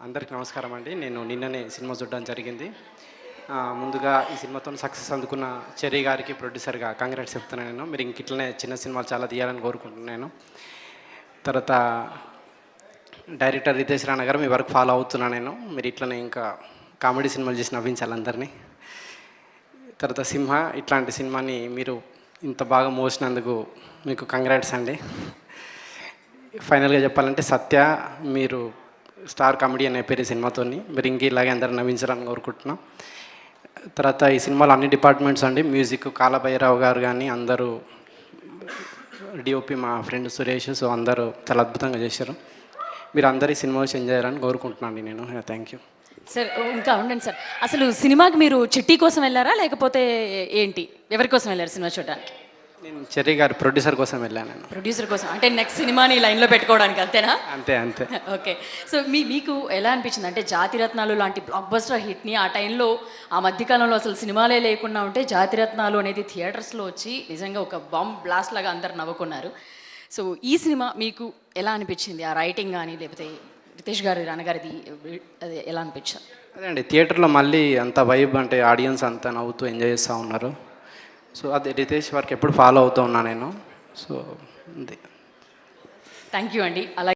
అందరికీ నమస్కారం అండి. నేను నిన్ననే సినిమా చూడడం జరిగింది. ముందుగా ఈ సినిమాతో సక్సెస్ అందుకున్న చెర్రీ గారికి ప్రొడ్యూసర్గా కంగ్రాట్స్ చెప్తున్నాను నేను. మీరు ఇంక ఇట్లనే చిన్న సినిమాలు చాలా తీయాలని కోరుకుంటున్నాను. తర్వాత డైరెక్టర్ రితేష్ రాణా గారు, మీ వర్క్ ఫాలో అవుతున్నా నేను. మీరు ఇట్లనే ఇంకా కామెడీ సినిమాలు చేసి నవ్వించాలి అందరినీ. తర్వాత సింహ ఇట్లాంటి సినిమాని మీరు ఇంత బాగా మోసినందుకు మీకు కంగ్రాట్స్ అండి. ఫైనల్గా చెప్పాలంటే సత్య, మీరు స్టార్ కామెడియన్ అయిపోయారు ఈ సినిమాతోని. మీరు ఇంక ఇలాగే అందరు నవ్వించాలని కోరుకుంటున్నాం. తర్వాత ఈ సినిమాలో అన్ని డిపార్ట్మెంట్స్ అండి, మ్యూజిక్ కాలభైరవ్ గారు కానీ అందరూ, డిఓపి మా ఫ్రెండ్ సురేష్, సో అందరూ చాలా అద్భుతంగా చేశారు. మీరు అందరు ఈ సినిమా వచ్చి ఎంజాయ్ చేయాలని కోరుకుంటున్నాను నేను. Thank you sir. ఇంకా ఉండండి సార్, అసలు సినిమాకి మీరు చిట్టి కోసం వెళ్ళారా లేకపోతే ఏంటి, ఎవరి కోసం వెళ్ళారు సినిమా చూడడానికి? నేను చెర్రీ గారి ప్రొడ్యూసర్ కోసం వెళ్ళాను. నేను ప్రొడ్యూసర్ కోసం, అంటే నెక్స్ట్ సినిమాని లైన్లో పెట్టుకోవడానికి, అంతేనా? అంతే అంతే. ఓకే. సో మీకు ఎలా అనిపించింది అంటే జాతిరత్నాలు లాంటి బ్లాక్ బస్టర్ హిట్ని ఆ టైంలో, ఆ మధ్యకాలంలో అసలు సినిమాలే లేకుండా ఉంటే జాతిరత్నాలు అనేది థియేటర్స్లో వచ్చి నిజంగా ఒక బాంబ్ బ్లాస్ట్ లాగా అందరు నవ్వుకున్నారు. సో ఈ సినిమా మీకు ఎలా అనిపించింది? ఆ రైటింగ్ కానీ లేకపోతే రితేష్ గారి రానగారిది అది ఎలా అనిపించారు? అదే అండి, థియేటర్లో మళ్ళీ అంత వైబ్, అంటే ఆడియన్స్ అంతా నవ్వుతూ ఎంజాయ్ చేస్తూ ఉన్నారు. సో అది రితేష్ వర్క్ ఎప్పుడు ఫాలో అవుతూ ఉన్నా నేను. సో థ్యాంక్ యూ అండి. అలాగే